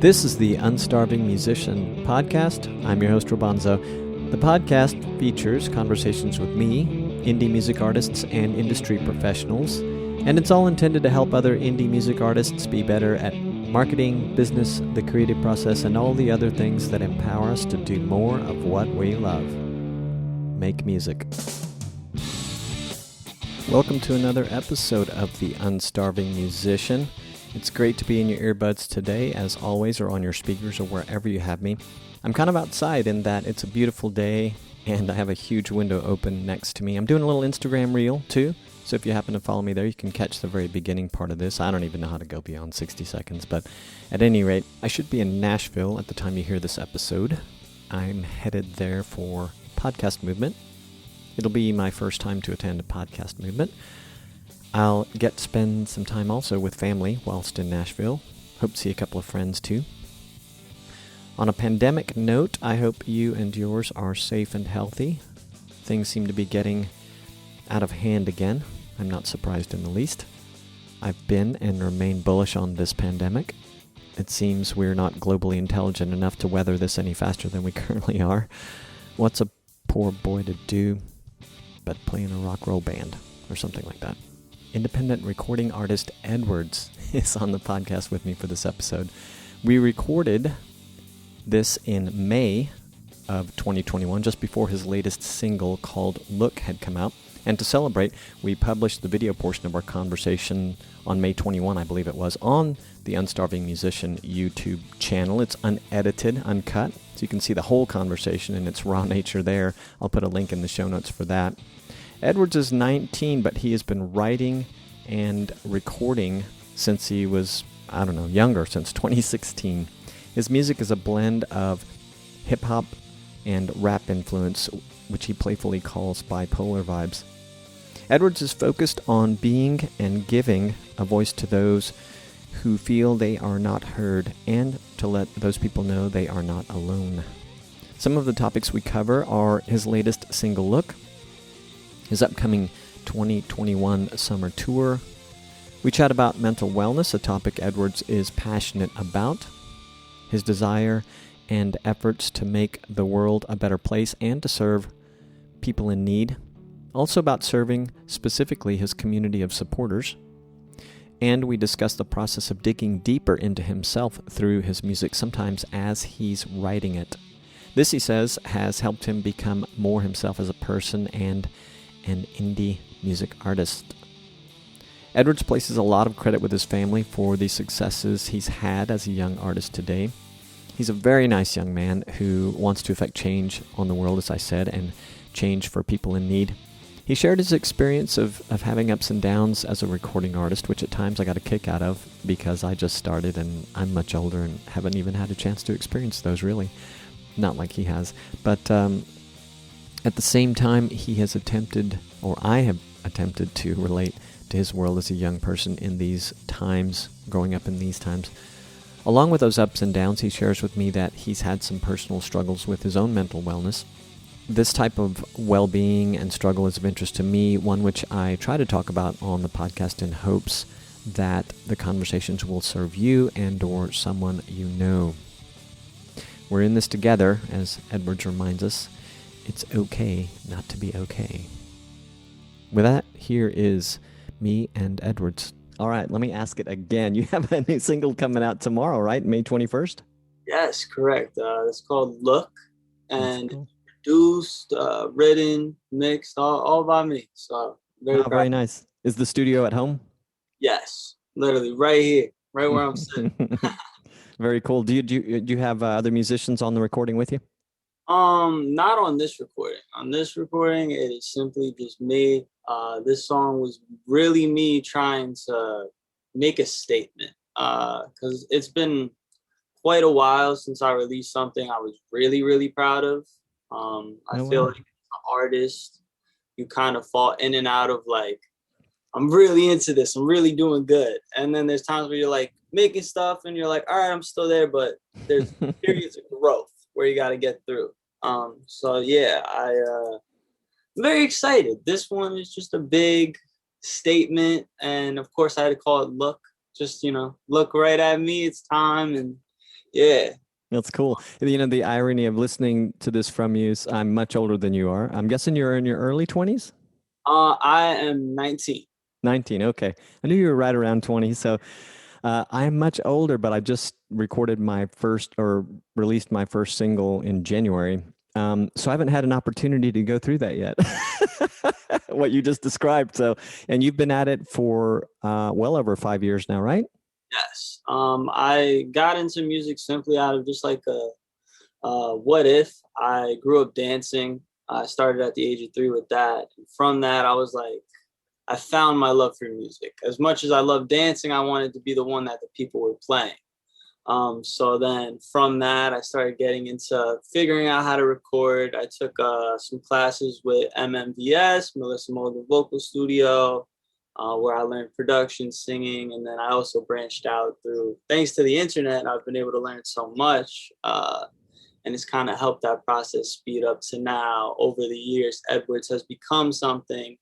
This is the Unstarving Musician podcast. I'm your host, Robonzo. The podcast features conversations with me, indie music artists, and industry professionals, and it's all intended to help other indie music artists be better at marketing, business, the creative process, and all the other things that empower us to do more of what we love. Make music. Welcome to another episode of the Unstarving Musician. It's great to be in your earbuds today, as always, or on your speakers or wherever you have me. I'm kind of outside in that it's a beautiful day, and I have a huge window open next to me. I'm doing a little Instagram reel, too, so if you happen to follow me there, you can catch the very beginning part of this. I don't even know how to go beyond 60 seconds, but at any rate, I should be in Nashville at the time you hear this episode. I'm headed there for Podcast Movement. It'll be my first time to attend a podcast movement. I'll get to spend some time also with family whilst in Nashville. Hope to see a couple of friends too. On a pandemic note, I hope you and yours are safe and healthy. Things seem to be getting out of hand again. I'm not surprised in the least. I've been and remain bullish on this pandemic. It seems we're not globally intelligent enough to weather this any faster than we currently are. What's a poor boy to do but play in a rock roll band or something like that? Independent recording artist Edwrds is on the podcast with me for this episode. We recorded this in May of 2021, just before his latest single called Look had come out. And to celebrate, we published the video portion of our conversation on May 21, I believe it was, on the Unstarving Musician YouTube channel. It's unedited, uncut, so you can see the whole conversation in its raw nature there. I'll put a link in the show notes for that. Edwrds is 19, but he has been writing and recording since he was, younger, since 2016. His music is a blend of hip-hop and rap influence, which he playfully calls bipolar vibes. Edwrds is focused on being and giving a voice to those who feel they are not heard, and to let those people know they are not alone. Some of the topics we cover are his latest single, Look, his upcoming 2021 summer tour. We chat about mental wellness, a topic Edwrds is passionate about, his desire and efforts to make the world a better place and to serve people in need. Also about serving specifically his community of supporters. And we discuss the process of digging deeper into himself through his music, sometimes as he's writing it. This, he says, has helped him become more himself as a person and an indie music artist. Edwrds places a lot of credit with his family for the successes he's had as a young artist today. He's a very nice young man who wants to effect change on the world, as I said, and change for people in need. He shared his experience of having ups and downs as a recording artist, which at times I got a kick out of because I just started and I'm much older and haven't even had a chance to experience those, really. Not like he has. But at the same time, I have attempted to relate to his world as a young person in these times, growing up in these times. Along with those ups and downs, he shares with me that he's had some personal struggles with his own mental wellness. This type of well-being and struggle is of interest to me, one which I try to talk about on the podcast in hopes that the conversations will serve you and or someone you know. We're in this together, as Edwrds reminds us. It's okay not to be okay. With that, here is me and Edwrds. All right, let me ask it again. You have a new single coming out tomorrow, right? May 21st? Yes, correct. It's called Look, and cool. Produced, written, mixed, all by me. So very nice. Is the studio at home? Yes, literally right here, right where I'm sitting. Very cool. Do you have other musicians on the recording with you? Not on this recording. On this recording, it is simply just me. This song was really me trying to make a statement. Because it's been quite a while since I released something I was really, really proud of. I feel like as an artist, you kind of fall in and out of like, I'm really into this, I'm really doing good. And then there's times where you're like making stuff and you're like, all right, I'm still there, but there's periods of growth where you got to get through. I'm very excited. This one is just a big statement. And of course I had to call it Look, just, look right at me. It's time. And Yeah. That's cool. You know, the irony of listening to this from you is I'm much older than you are. I'm guessing you're in your early 20s? I am 19. 19. Okay. I knew you were right around 20. So I'm much older, but I just recorded my first or released my first single in January. So I haven't had an opportunity to go through that yet. What you just described. So, and you've been at it for well over 5 years now, right? Yes. I got into music simply out of just like a what if. I grew up dancing. I started at the age of 3 with that. And from that, I was like, I found my love for music. As much as I love dancing, I wanted to be the one that the people were playing. So then from that, I started getting into figuring out how to record. I took some classes with MMVS, Melissa Mulder Vocal Studio, where I learned production, singing, and then I also branched out through, thanks to the internet, I've been able to learn so much. And it's kind of helped that process speed up to now. Over the years, Edwrds has become something.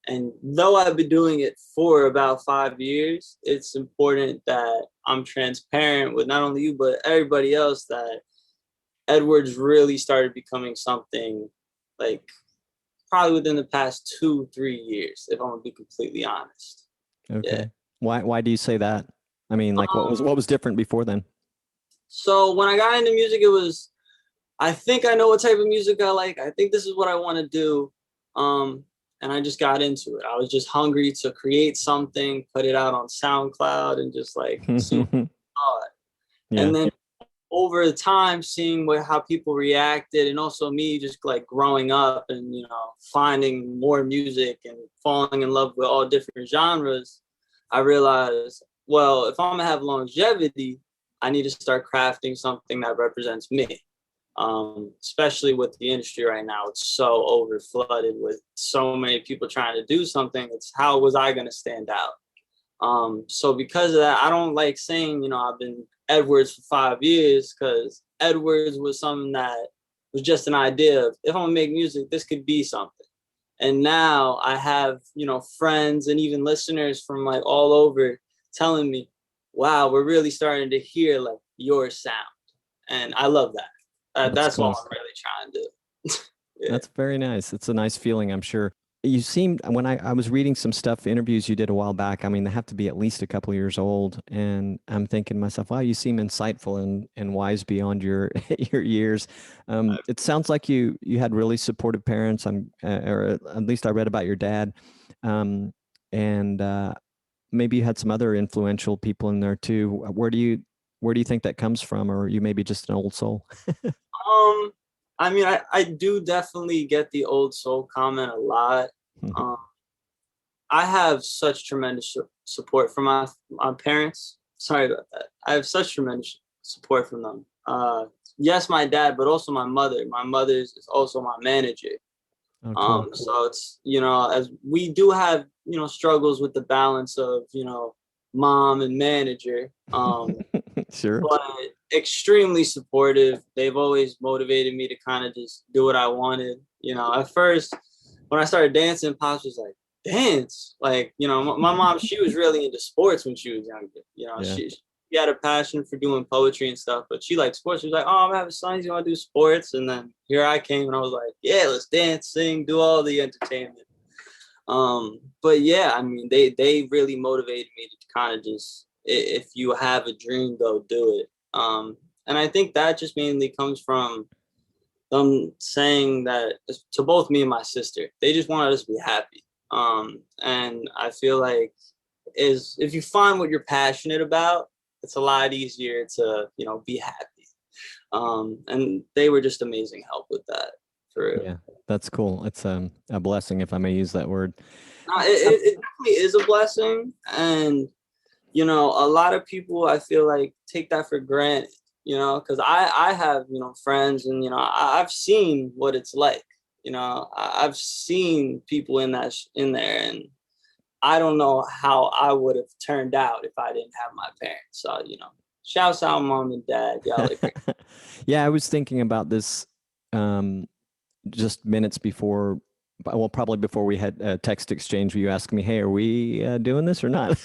And though I've been doing it for about 5 years, it's important that I'm transparent with not only you, but everybody else that Edwrds really started becoming something like probably within the past 2, 3 years, if I'm gonna be completely honest. Yeah. Okay. Why do you say that? I mean, like what was different before then? So when I got into music, it was, I think I know what type of music I like. I think this is what I want to do. And I just got into it. I was just hungry to create something, put it out on SoundCloud, and just like see what I thought. Yeah. And then over the time, seeing how people reacted, and also me just like growing up and finding more music and falling in love with all different genres, I realized, well, if I'm gonna have longevity, I need to start crafting something that represents me. Especially with the industry right now, it's so over flooded with so many people trying to do something. It's how was I going to stand out? So because of that, I don't like saying, I've been Edwrds for 5 years, because Edwrds was something that was just an idea of, if I'm gonna make music, this could be something. And now I have, friends and even listeners from like all over telling me, wow, we're really starting to hear like your sound. And I love that. That's That's all cool. I'm really trying to do. Yeah. That's very nice. It's a nice feeling, I'm sure. You seemed, when I was reading some stuff, interviews you did a while back, I mean, they have to be at least a couple of years old. And I'm thinking to myself, wow, you seem insightful and wise beyond your your years. It sounds like you had really supportive parents. Or at least I read about your dad. And maybe you had some other influential people in there too. Where do you think that comes from? Or are you maybe just an old soul? Um, I mean, I do definitely get the old soul comment a lot. Um, I have such tremendous support from my parents. Sorry about that. I have such tremendous support from them. Yes, my dad, but also my mother. My mother is also my manager. Oh, cool. So it's, as we do have, struggles with the balance of, mom and manager. Sure. But extremely supportive. They've always motivated me to kind of just do what I wanted. At first, when I started dancing, Pops was like, dance? Like, my mom, she was really into sports when she was younger. Yeah. She had a passion for doing poetry and stuff, but she liked sports. She was like, oh, I'm having son, he's going to do sports. And then here I came and I was like, yeah, let's dance, sing, do all the entertainment. But yeah, I mean, they really motivated me to kind of just, if you have a dream, go do it. And I think that just mainly comes from them saying that to both me and my sister, they just wanted us to be happy. And I feel like is if you find what you're passionate about, it's a lot easier to, be happy. And they were just amazing help with that. For real. Yeah, that's cool. It's a blessing, if I may use that word. No, it definitely is a blessing. And, a lot of people, I feel like, take that for granted, because I have, friends and, I've seen what it's like. I've seen people in there, and I don't know how I would have turned out if I didn't have my parents. So, shouts out mom and dad. Y'all are great. Yeah, I was thinking about this just minutes before well, probably before we had a text exchange, you asked me, "Hey, are we doing this or not?"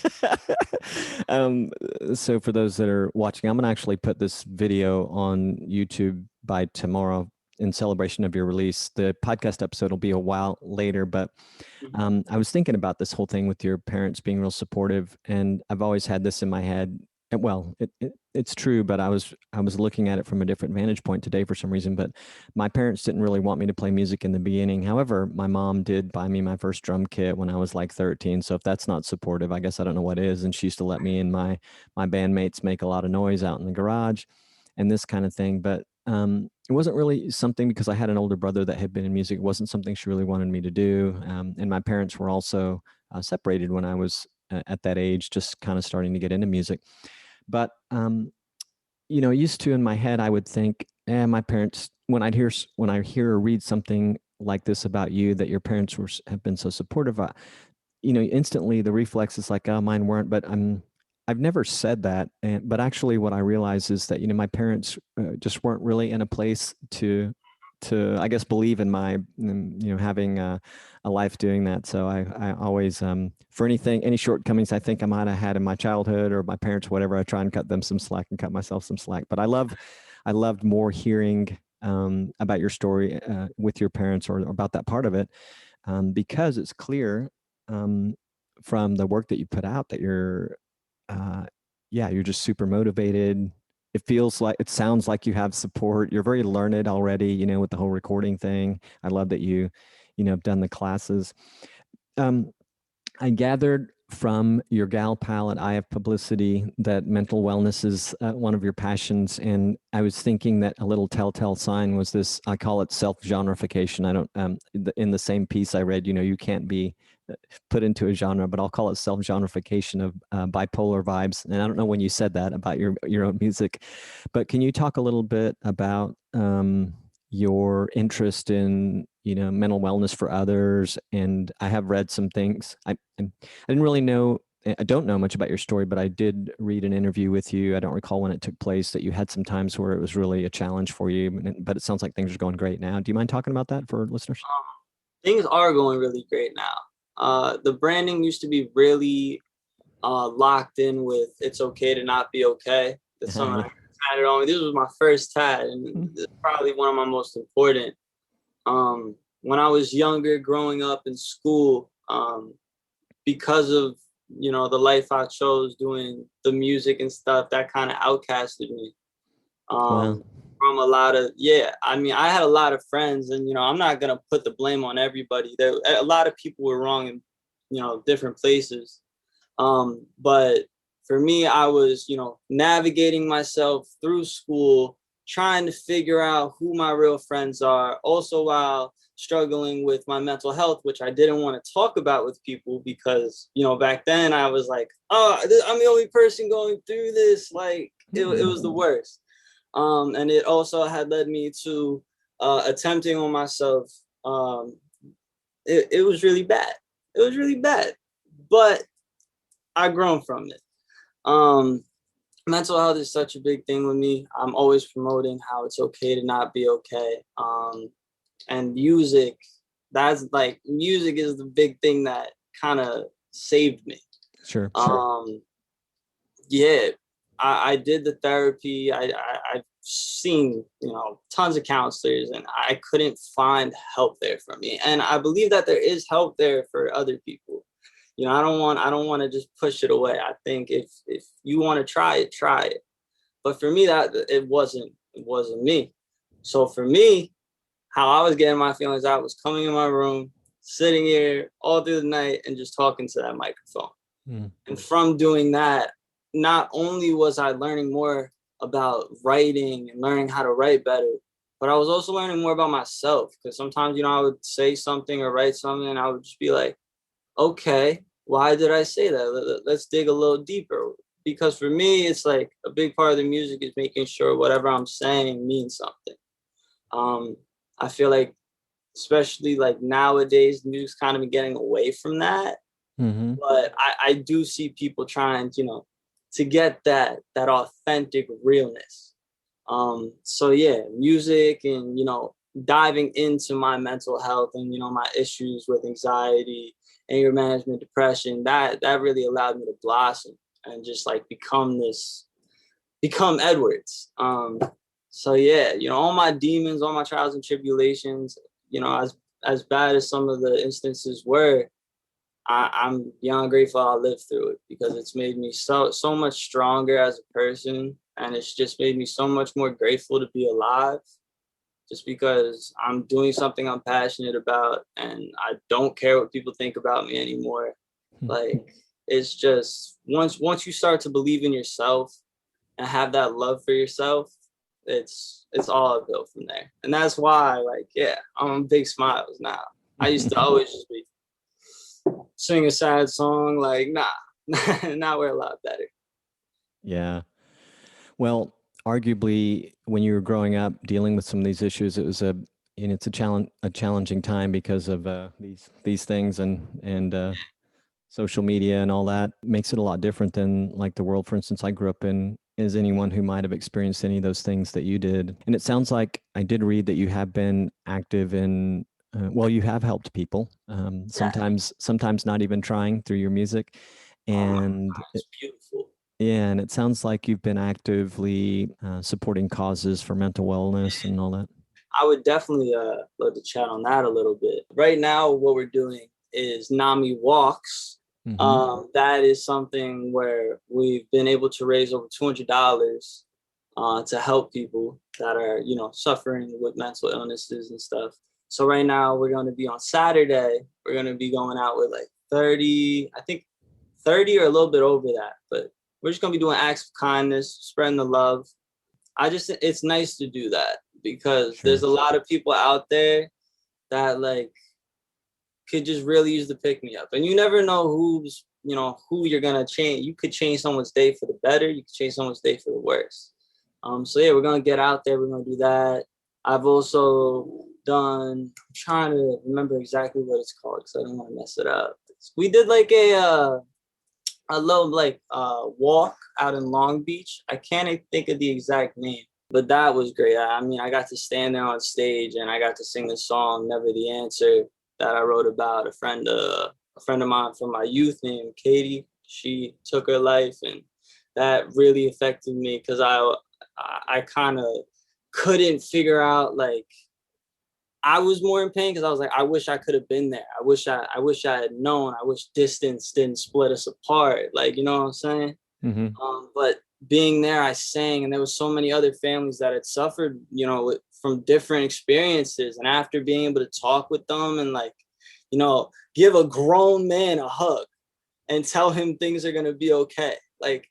um, so for those that are watching, I'm gonna actually put this video on YouTube by tomorrow in celebration of your release. The podcast episode will be a while later, but I was thinking about this whole thing with your parents being real supportive, and I've always had this in my head. And well, it's true, but I was looking at it from a different vantage point today for some reason. But my parents didn't really want me to play music in the beginning. However, my mom did buy me my first drum kit when I was like 13. So if that's not supportive, I guess I don't know what is. And she used to let me and my bandmates make a lot of noise out in the garage, and this kind of thing. But it wasn't really something, because I had an older brother that had been in music. It wasn't something she really wanted me to do. And my parents were also separated when I was at that age, just kind of starting to get into music. But, used to, in my head, I would think, my parents, when I hear or read something like this about you, that your parents have been so supportive, instantly the reflex is like, oh, mine weren't. But I've never said that. But actually what I realize is that, my parents just weren't really in a place to, I guess, believe in my, having a life doing that. So I always, for any shortcomings I think I might have had in my childhood or my parents, whatever, I try and cut them some slack and cut myself some slack. But I loved more hearing about your story with your parents, or about that part of it, because it's clear from the work that you put out that you're just super motivated. It sounds like you have support. You're very learned already, with the whole recording thing. I love that have done the classes. I gathered from your gal pal at I Have Publicity that mental wellness is one of your passions. And I was thinking that a little telltale sign was this, I call it self-genreification. I don't, in the same piece I read, you can't be put into a genre, but I'll call it self-genreification of bipolar vibes. And I don't know when you said that about your own music, but can you talk a little bit about your interest in mental wellness for others? And I have read some things. I didn't really know. I don't know much about your story, but I did read an interview with you. I don't recall when it took place, that you had some times where it was really a challenge for you, but it sounds like things are going great now. Do you mind talking about that for listeners? Things are going really great now. The branding used to be really locked in with "it's okay to not be okay." That's something I tatted on me. This was my first tat, and it's probably one of my most important. When I was younger, growing up in school, because of the life I chose, doing the music and stuff, that kind of outcasted me. Wow. From a lot of, I had a lot of friends, and I'm not gonna put the blame on everybody. A lot of people were wrong in different places. But for me, I was navigating myself through school, trying to figure out who my real friends are, also while struggling with my mental health, which I didn't want to talk about with people, because back then I was like, oh, I'm the only person going through this. Like it was the worst. And it also had led me to attempting on myself. It was really bad. It was really bad, but I've grown from it. Mental health is such a big thing with me. I'm always promoting how it's okay to not be okay. And music is the big thing that kind of saved me. Sure. Yeah, I did the therapy. I've seen, tons of counselors, and I couldn't find help there for me. And I believe that there is help there for other people. I don't want to just push it away. I think if you want to try it, try it. But for me, that it wasn't me. So for me, how I was getting my feelings out was coming in my room, sitting here all through the night, and just talking to that microphone. And from doing that, not only was I learning more about writing and learning how to write better, but I was also learning more about myself. Because sometimes, I would say something or write something, and I would just be like, okay, why did I say that? Let's dig a little deeper. Because for me, it's like a big part of the music is making sure whatever I'm saying means something. I feel like, especially like nowadays, music's kind of getting away from that. But I do see people trying, to get that authentic realness. So yeah, music and, diving into my mental health and, you know, my issues with anxiety, anger management, depression, that really allowed me to blossom and just like become Edwrds. So yeah, you know, all my demons, all my trials and tribulations, you know, as bad as some of the instances were, I'm beyond grateful I lived through it, because it's made me so much stronger as a person, and it's just made me so much more grateful to be alive. Just because I'm doing something I'm passionate about, and I don't care what people think about me anymore. Like, it's just once you start to believe in yourself and have that love for yourself, it's all uphill from there. And that's why, like, yeah, I'm big smiles now. I used to always just be sing a sad song, like, nah. Now we're a lot better. Yeah. Well, arguably, when you were growing up dealing with some of these issues, it was it's a challenging time because of these things and social media and all that makes it a lot different than like the world, for instance, I grew up in. Is anyone who might have experienced any of those things that you did? And it sounds like I did read that you have been active in. Well, you have helped people. Yeah. Sometimes not even trying through your music, Oh my God, and it's beautiful. yeah, and it sounds like you've been actively supporting causes for mental wellness and all that. I would definitely love to chat on that a little bit. Right now, what we're doing is Nami Walks. Mm-hmm. That is something where we've been able to raise over $200 to help people that are, you know, suffering with mental illnesses and stuff. So right now, we're going to be on Saturday. We're going to be going out with like 30, I think 30 or a little bit over that. But we're just going to be doing acts of kindness, spreading the love. It's nice to do that, because Sure. there's a lot of people out there that like could just really use the pick me up, and you never know who you're gonna change. You could change someone's day for the better, you could change someone's day for the worse. So yeah, we're gonna get out there, we're gonna do that. I've also done, I'm trying to remember exactly what it's called because I don't want to mess it up. We did like a little like walk out in Long Beach. I can't think of the exact name, but that was great. I mean, I got to stand there on stage and I got to sing the song "Never the Answer" that I wrote about. A friend of mine from my youth named Katie, she took her life, and that really affected me because I kind of couldn't figure out, like, I was more in pain because I was like, I wish I could have been there. I wish I had known. I wish distance didn't split us apart. Like, you know what I'm saying? Mm-hmm. But being there, I sang, and there was so many other families that had suffered, you know, from different experiences. And after being able to talk with them and, like, you know, give a grown man a hug and tell him things are gonna be okay, like,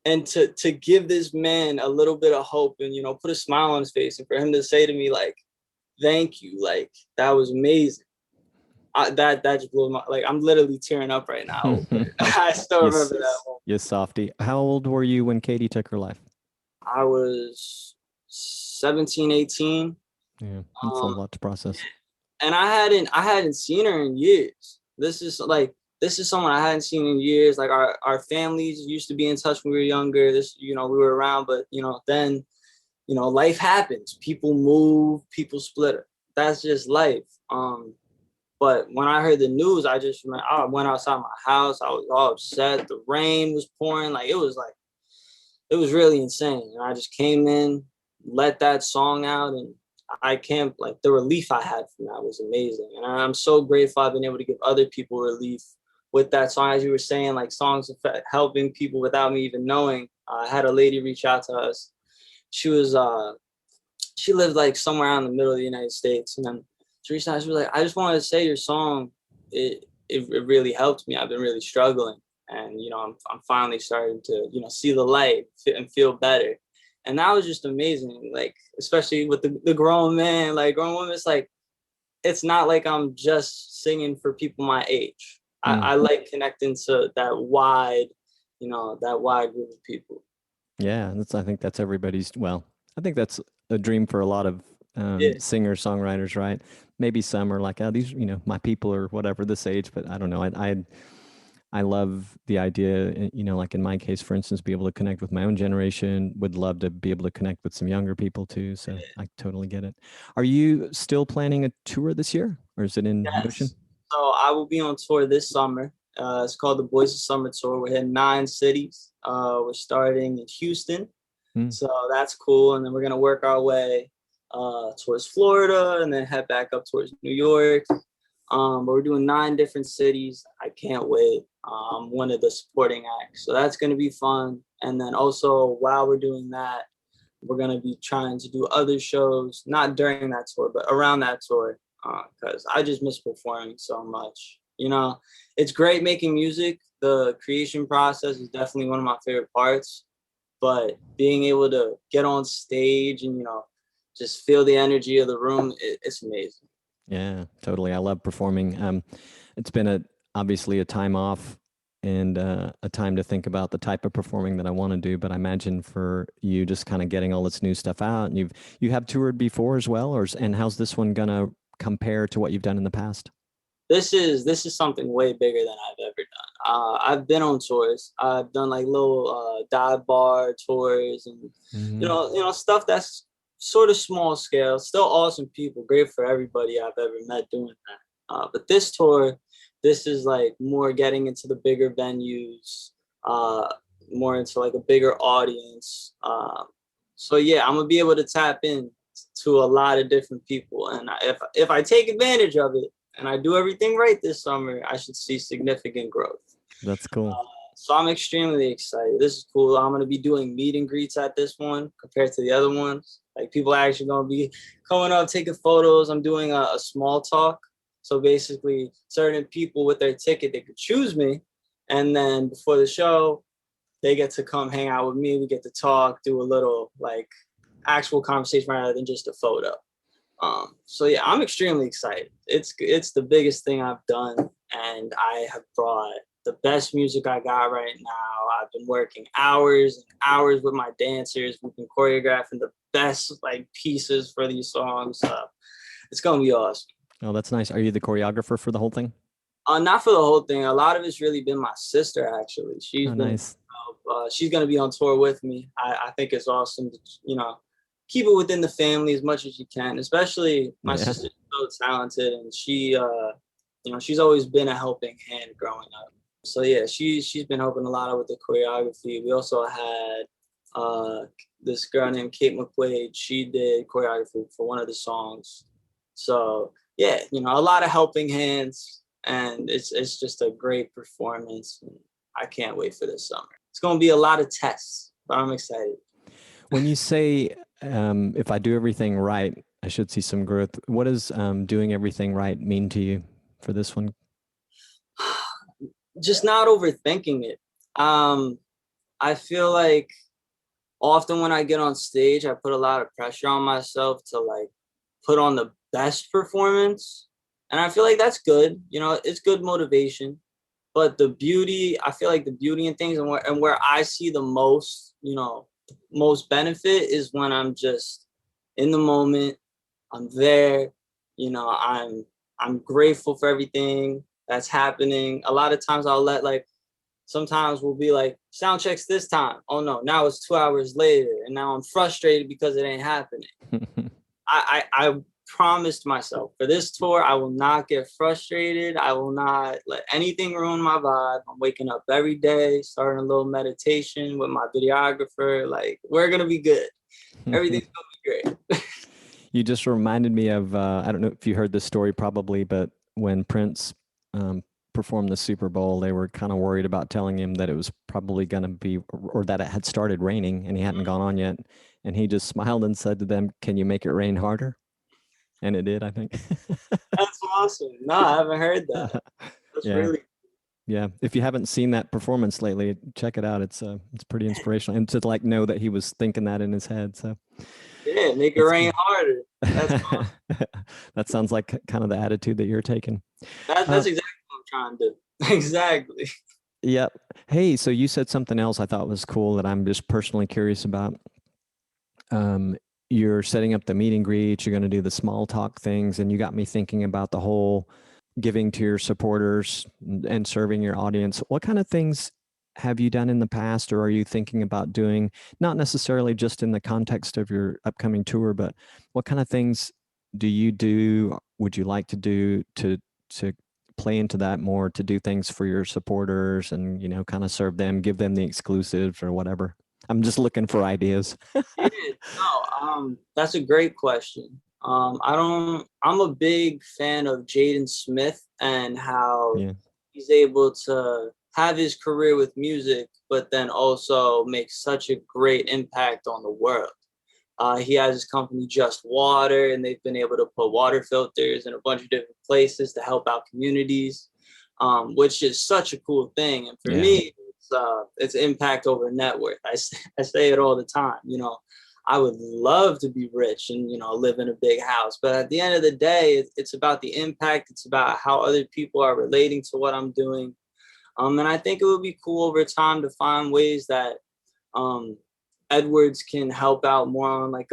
and to give this man a little bit of hope and, you know, put a smile on his face, and for him to say to me, like, thank you, like, that was amazing. That just blew my, like, I'm literally tearing up right now. I still Yes, remember that moment. yes, softy. How old were you when Katie took her life? I was 17, 18. Yeah, that's a lot to process. And I hadn't seen her in years. This is someone I hadn't seen in years. Like, our families used to be in touch when we were younger. This, you know, we were around, but, you know, then, you know, life happens. People move, people split. That's just life. But when I heard the news, I just remember I went outside my house. I was all upset. The rain was pouring. It was really insane. And I just came in, let that song out, and I can't, like, the relief I had from that was amazing. And I'm so grateful I've been able to give other people relief with that song. As you were saying, like, songs helping people without me even knowing. I had a lady reach out to us. She was she lived like somewhere out in the middle of the United States, and then she reached out. She was like, I just wanted to say your song, it really helped me. I've been really struggling, and, you know, I'm finally starting to, you know, see the light and feel better. And that was just amazing. Like, especially with the grown man, like, grown woman, it's like, it's not like I'm just singing for people my age. Mm. I like connecting to that wide, you know, that wide group of people. Yeah, I think that's everybody's. Well, I think that's a dream for a lot of Yeah. singer songwriters, right? Maybe some are like, oh, these, you know, my people or whatever this age, but I don't know. I love the idea, you know, like in my case, for instance, be able to connect with my own generation, would love to be able to connect with some younger people too. So I totally get it. Are you still planning a tour this year, or is it in motion? Yes. So I will be on tour this summer. It's called the Boys of Summer Tour. We're hitting 9 cities. We're starting in Houston. Mm. So that's cool. And then we're going to work our way towards Florida and then head back up towards New York. But we're doing 9 different cities. I can't wait. One of the supporting acts. So that's going to be fun. And then also while we're doing that, we're going to be trying to do other shows, not during that tour, but around that tour, because I just miss performing so much. You know, it's great making music. The creation process is definitely one of my favorite parts. But being able to get on stage and, you know, just feel the energy of the room, it's amazing. Yeah, totally. I love performing. It's been obviously a time off and a time to think about the type of performing that I want to do. But I imagine for you, just kind of getting all this new stuff out, and you have toured before as well, and how's this one gonna compare to what you've done in the past? This is something way bigger than I've ever done. I've been on tours. I've done like little dive bar tours and Mm-hmm. you know stuff that's sort of small scale. Still awesome people, great for everybody I've ever met doing that. But this tour, this is like more getting into the bigger venues, uh, more into like a bigger audience. So yeah, I'm gonna be able to tap in to a lot of different people, and if I take advantage of it and I do everything right this summer, I should see significant growth. That's cool. So I'm extremely excited. This is cool. I'm gonna be doing meet and greets at this one compared to the other ones. Like people are actually gonna be coming up, taking photos. I'm doing a small talk. So basically, certain people with their ticket, they could choose me, and then before the show, they get to come hang out with me. We get to talk, do a little like actual conversation rather than just a photo. So yeah, I'm extremely excited. It's the biggest thing I've done, and I have brought the best music I got right now. I've been working hours and hours with my dancers. We've been choreographing the best like pieces for these songs. It's gonna be awesome. Oh, that's nice. Are you the choreographer for the whole thing? Not for the whole thing. A lot of it's really been my sister. Actually, Oh, nice. she's gonna be on tour with me. I think it's awesome to keep it within the family as much as you can. Especially my Yeah. sister's so talented, and she's always been a helping hand growing up. So yeah, she's been helping a lot with the choreography. We also had this girl named Kate McQuaid. She did choreography for one of the songs. So yeah, a lot of helping hands, and it's just a great performance. And I can't wait for this summer. It's going to be a lot of tests, but I'm excited. When you say if I do everything right, I should see some growth. What does doing everything right mean to you for this one? Just not overthinking it. I feel like often when I get on stage, I put a lot of pressure on myself to like put on the best performance. And I feel like that's good. It's good motivation. But I feel like the beauty in things and where I see the most benefit is when I'm just in the moment. I'm there. I'm grateful for everything that's happening. A lot of times sometimes we'll be like, sound checks this time. Oh no, now it's 2 hours later, and now I'm frustrated because it ain't happening. I promised myself for this tour, I will not get frustrated. I will not let anything ruin my vibe. I'm waking up every day, starting a little meditation with my videographer. Like, we're gonna be good. Everything's gonna be great. You just reminded me of, I don't know if you heard this story probably, but when Prince performed the Super Bowl, they were kind of worried about telling him that it was probably going to be, or that it had started raining and he hadn't gone on yet. And he just smiled and said to them, "Can you make it rain harder?" And it did, I think. That's awesome. No, I haven't heard that. That's Yeah. really Yeah. If you haven't seen that performance lately, check it out. It's pretty inspirational. And to like know that he was thinking that in his head. So yeah, make it that's rain cool. harder. That's awesome. That sounds like kind of the attitude that you're taking. That's exactly what I'm trying to do. Exactly. Yep. Hey, so you said something else I thought was cool that I'm just personally curious about. You're setting up the meet and greet, you're going to do the small talk things, and you got me thinking about the whole giving to your supporters and serving your audience, what kind of things have you done in the past, or are you thinking about doing, not necessarily just in the context of your upcoming tour, but what kind of things do you do, would you like to do to play into that more, to do things for your supporters and, you know, kind of serve them, give them the exclusives or whatever? I'm just looking for ideas. Yeah, no, that's a great question. I'm a big fan of Jaden Smith and how Yeah. he's able to have his career with music, but then also make such a great impact on the world. He has his company Just Water, and they've been able to put water filters in a bunch of different places to help out communities, which is such a cool thing. And for Yeah. me, it's impact over net worth. I say it all the time. You know, I would love to be rich and, you know, live in a big house. But at the end of the day, it's about the impact. It's about how other people are relating to what I'm doing. And I think it would be cool over time to find ways that Edwrds can help out more on like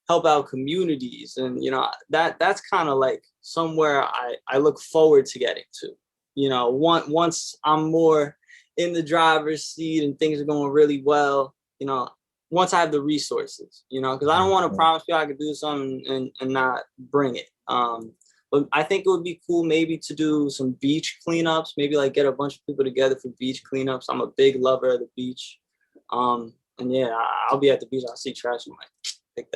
help out communities. And, you know, that's kind of like somewhere I look forward to getting to. You know, once I'm more in the driver's seat and things are going really well, you know, once I have the resources, you know, because I don't want to promise you I could do something and not bring it. But I think it would be cool maybe to do some beach cleanups, maybe like get a bunch of people together for beach cleanups. I'm a big lover of the beach. And yeah, I'll be at the beach. I'll see trash. I'm like, pick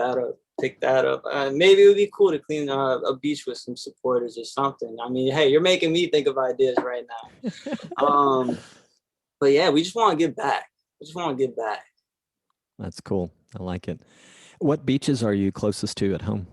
that up. Maybe it would be cool to clean a beach with some supporters or something. I mean, hey, you're making me think of ideas right now. But yeah, we just want to get back. We just want to get back. That's cool. I like it. What beaches are you closest to at home?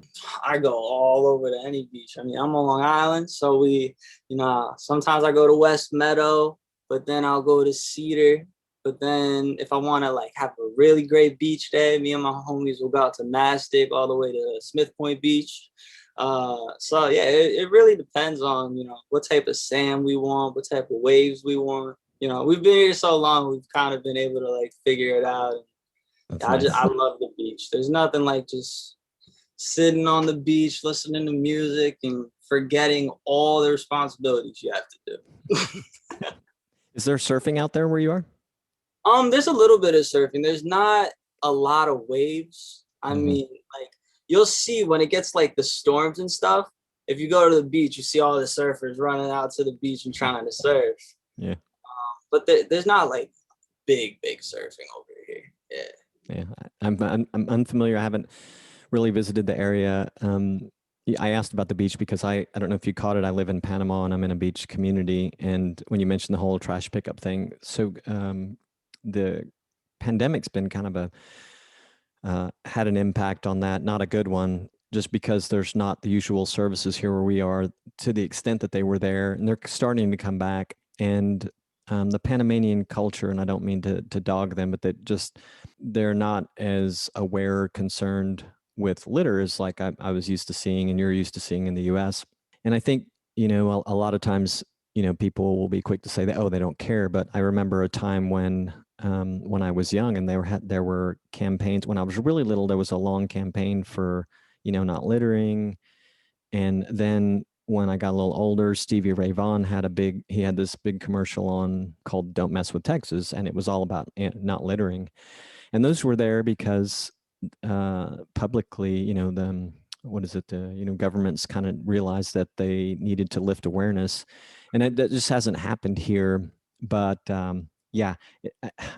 I go all over to any beach. I mean, I'm on Long Island, so you know, sometimes I go to West Meadow, but then I'll go to Cedar. But then if I want to like have a really great beach day, me and my homies will go out to Mastic all the way to Smith Point Beach. So yeah, it really depends on, you know, what type of sand we want, what type of waves we want. You know, we've been here so long, we've kind of been able to like figure it out. Nice. I love the beach. There's nothing like just sitting on the beach, listening to music and forgetting all the responsibilities you have to do. Is there surfing out there where you are? There's a little bit of surfing. There's not a lot of waves. I mean, like you'll see when it gets like the storms and stuff. If you go to the beach, you see all the surfers running out to the beach and trying to surf. Yeah. But there's not like big surfing over here. Yeah. Yeah, I'm unfamiliar. I haven't really visited the area. I asked about the beach because I don't know if you caught it. I live in Panama and I'm in a beach community. And when you mentioned the whole trash pickup thing, so the pandemic's been kind of had an impact on that. Not a good one, just because there's not the usual services here where we are to the extent that they were there, and they're starting to come back. And the Panamanian culture, and I don't mean to dog them, but they're not as aware or concerned with litter as like I was used to seeing and you're used to seeing in the US. And I think, you know, a lot of times, you know, people will be quick to say that, oh, they don't care. But I remember a time when I was young and there were campaigns. When I was really little, there was a long campaign for, you know, not littering. And then when I got a little older, Stevie Ray Vaughan had this big commercial on called "Don't Mess with Texas," and it was all about not littering. And those were there because publicly, you know, you know, governments kind of realized that they needed to lift awareness, and that just hasn't happened here. But yeah,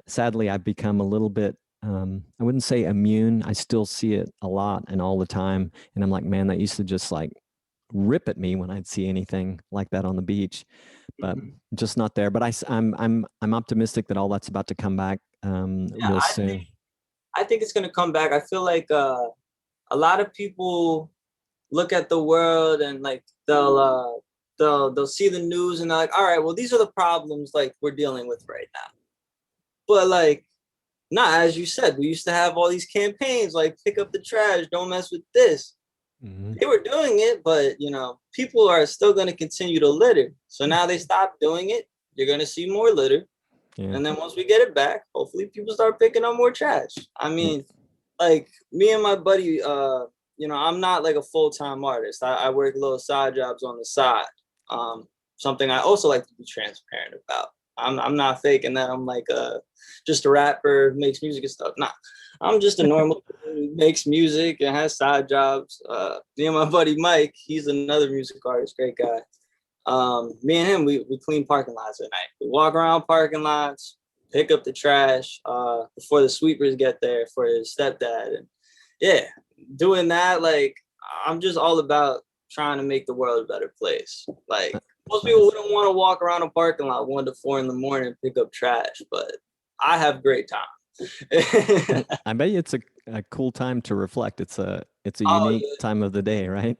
sadly, I've become a little bit. I wouldn't say immune. I still see it a lot and all the time, and I'm like, man, that used to just like rip at me when I'd see anything like that on the beach, but just not there. But I'm optimistic that all that's about to come back real soon. I think it's gonna come back. I feel like a lot of people look at the world and like they'll see the news and they're like, all right, well, these are the problems like we're dealing with right now. But like, nah, as you said, we used to have all these campaigns like pick up the trash, don't mess with this. They were doing it, but you know, people are still going to continue to litter. So now they stop doing it. You're going to see more litter. Yeah. And then once we get it back, hopefully people start picking up more trash. I mean, like me and my buddy, you know, I'm not like a full-time artist. I work little side jobs on the side. Something I also like to be transparent about. I'm not faking that I'm like just a rapper, makes music and stuff. Nah, I'm just a normal who makes music and has side jobs. Me and my buddy Mike, he's another music artist, great guy. Me and him, we clean parking lots at night. We walk around parking lots, pick up the trash before the sweepers get there for his stepdad. And yeah, doing that, like, I'm just all about trying to make the world a better place. Like, most people wouldn't want to walk around a parking lot 1 to 4 in the morning and pick up trash, but I have great time. I bet you it's a cool time to reflect. It's a unique time of the day, right?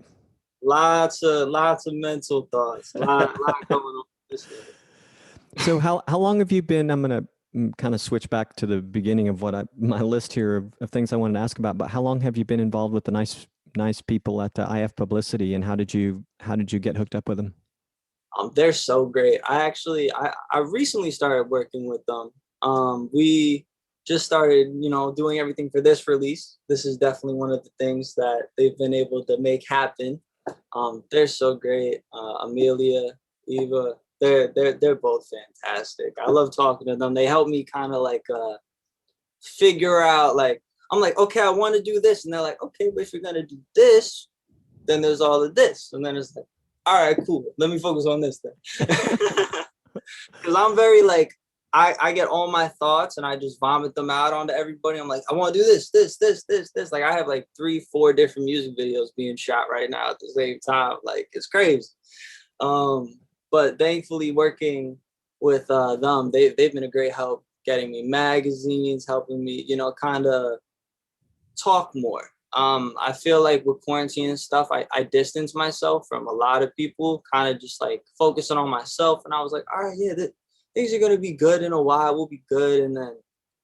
Lots of mental thoughts. Lot going on this day. So how long have you been? I'm gonna kind of switch back to the beginning of my list here of things I wanted to ask about. But how long have you been involved with the nice people at the IF Publicity, and how did you get hooked up with them? They're so great. I recently started working with them. We just started, doing everything for this release. This is definitely one of the things that they've been able to make happen. They're so great. Amelia, Eva, they're both fantastic. I love talking to them. They help me kind of like figure out, like, I'm like, okay, I want to do this. And they're like, okay, but if you're going to do this, then there's all of this. And then it's like, all right, cool. Let me focus on this thing. Because I'm very like, I get all my thoughts and I just vomit them out onto everybody. I'm like, I want to do this. Like, I have like 3-4 different music videos being shot right now at the same time. Like, it's crazy. But thankfully, working with them, they've been a great help getting me magazines, helping me, kind of talk more. I feel like with quarantine and stuff, I distanced myself from a lot of people, kind of just like focusing on myself. And I was like, all right, yeah, things are going to be good in a while. We'll be good. And then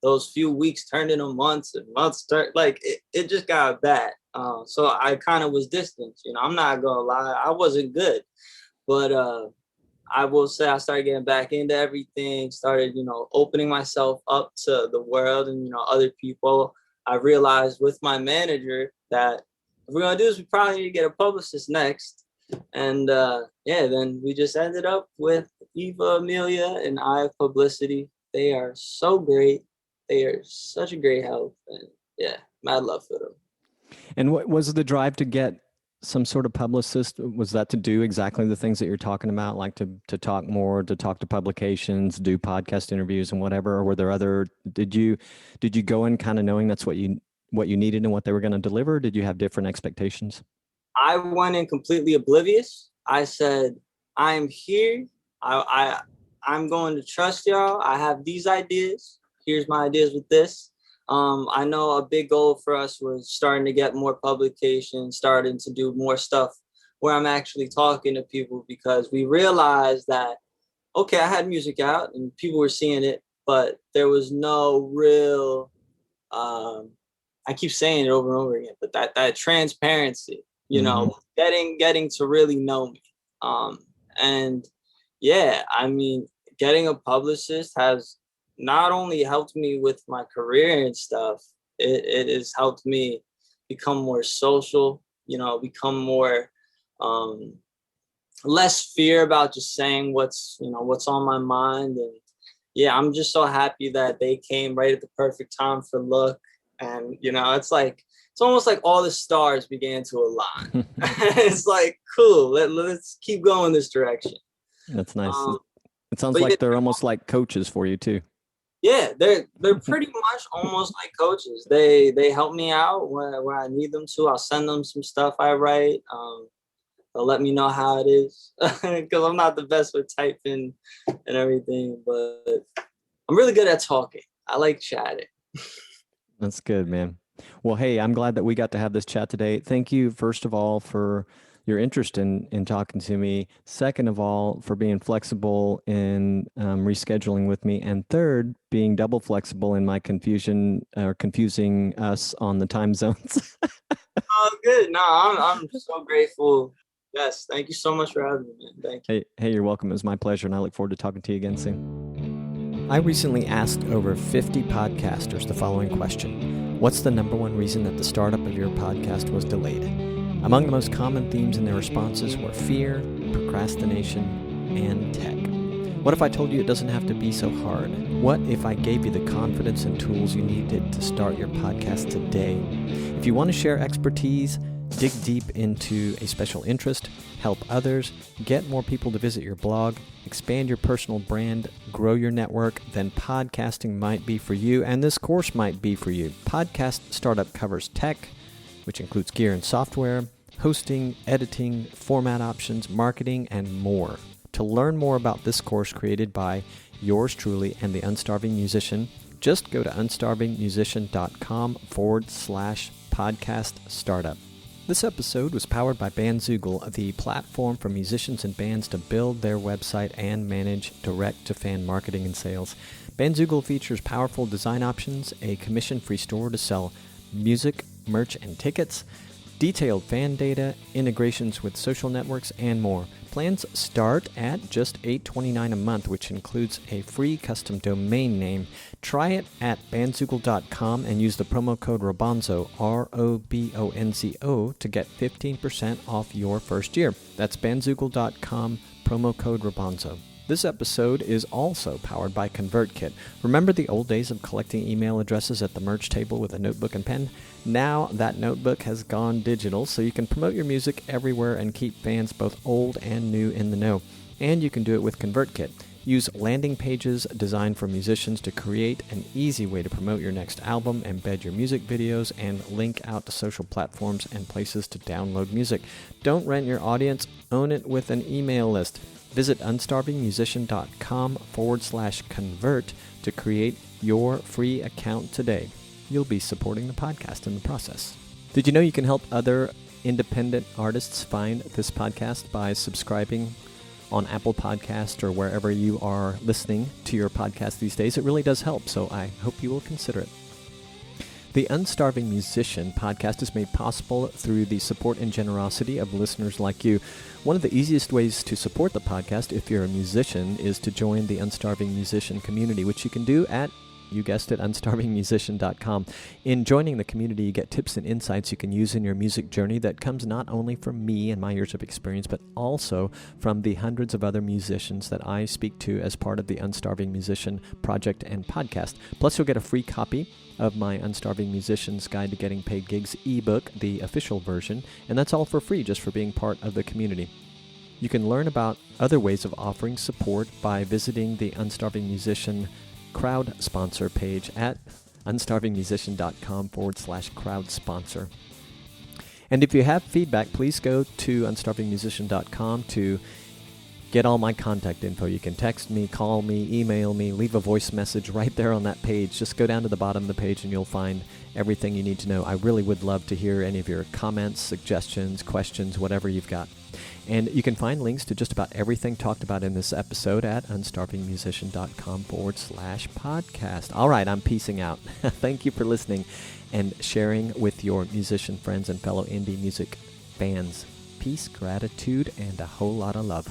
those few weeks turned into months and months it just got bad. So I kind of was distant, I'm not going to lie. I wasn't good, but I will say I started getting back into everything, started, opening myself up to the world and, other people. I realized with my manager that if we're going to do this, we probably need to get a publicist next. And then we just ended up with Eva, Amelia, and IF Publicity. They are so great. They are such a great help. And yeah, mad love for them. And what was the drive to get some sort of publicist? Was that to do exactly the things that you're talking about, like to talk more, to talk to publications, do podcast interviews and whatever? Or were there other, did you go in kind of knowing that's what you needed and what they were going to deliver? Or did you have different expectations? I went in completely oblivious. I said, I'm here. I'm going to trust y'all. I have these ideas. Here's my ideas with this. I know a big goal for us was starting to get more publications, starting to do more stuff where I'm actually talking to people, because we realized that, okay, I had music out and people were seeing it, but there was no real, I keep saying it over and over again, but that transparency, getting to really know me. And yeah, I mean, getting a publicist has not only helped me with my career and stuff, it has helped me become more social, become more, less fear about just saying what's on my mind. And yeah, I'm just so happy that they came right at the perfect time for Look. And, it's almost like all the stars began to align. It's like, cool, let's keep going this direction. That's nice. It sounds like they're almost like coaches for you too. Yeah, they're pretty much almost like coaches. They help me out where I need them to. I'll send them some stuff I write. They'll let me know how it is, because I'm not the best with typing and everything, but I'm really good at talking. I like chatting. That's good, man. Well, hey, I'm glad that we got to have this chat today. Thank you, first of all, for your interest in talking to me. Second of all, for being flexible in rescheduling with me. And third, being double flexible in my confusion or confusing us on the time zones. Oh, good. No, I'm so grateful. Yes, thank you so much for having me, man. Thank you. Hey, you're welcome. It was my pleasure, and I look forward to talking to you again soon. I recently asked over 50 podcasters the following question: what's the number one reason that the startup of your podcast was delayed? Among the most common themes in their responses were fear, procrastination, and tech. What if I told you it doesn't have to be so hard? What if I gave you the confidence and tools you needed to start your podcast today? If you want to share expertise, dig deep into a special interest, help others, get more people to visit your blog, expand your personal brand, grow your network, then podcasting might be for you, and this course might be for you. Podcast Startup covers tech, which includes gear and software, hosting, editing, format options, marketing, and more. To learn more about this course created by yours truly and the Unstarving Musician, just go to unstarvingmusician.com/podcast startup. This episode was powered by Bandzoogle, the platform for musicians and bands to build their website and manage direct-to-fan marketing and sales. Bandzoogle features powerful design options, a commission-free store to sell music, merch, and tickets, detailed fan data, integrations with social networks, and more. Plans start at just $8.29 a month, which includes a free custom domain name. Try it at bandzoogle.com and use the promo code ROBONZO, ROBONZO, to get 15% off your first year. That's bandzoogle.com, promo code ROBONZO. This episode is also powered by ConvertKit. Remember the old days of collecting email addresses at the merch table with a notebook and pen? Now that notebook has gone digital, so you can promote your music everywhere and keep fans both old and new in the know. And you can do it with ConvertKit. Use landing pages designed for musicians to create an easy way to promote your next album, embed your music videos, and link out to social platforms and places to download music. Don't rent your audience, own it with an email list. Visit unstarvingmusician.com/convert to create your free account today. You'll be supporting the podcast in the process. Did you know you can help other independent artists find this podcast by subscribing on Apple Podcasts or wherever you are listening to your podcast these days? It really does help, so I hope you will consider it. The Unstarving Musician podcast is made possible through the support and generosity of listeners like you. One of the easiest ways to support the podcast, if you're a musician, is to join the Unstarving Musician community, which you can do at, you guessed it, unstarvingmusician.com. In joining the community, you get tips and insights you can use in your music journey that comes not only from me and my years of experience, but also from the hundreds of other musicians that I speak to as part of the Unstarving Musician project and podcast. Plus, you'll get a free copy of my Unstarving Musician's Guide to Getting Paid Gigs ebook, the official version, and that's all for free just for being part of the community. You can learn about other ways of offering support by visiting the Unstarving Musician crowd sponsor page at unstarvingmusician.com/crowd sponsor. And if you have feedback, please go to unstarvingmusician.com to get all my contact info. You can text me, call me, email me, leave a voice message right there on that page. Just go down to the bottom of the page and you'll find everything you need to know. I really would love to hear any of your comments, suggestions, questions, whatever you've got. And you can find links to just about everything talked about in this episode at unstarvingmusician.com/podcast. All right, I'm peacing out. Thank you for listening and sharing with your musician friends and fellow indie music fans. Peace, gratitude, and a whole lot of love.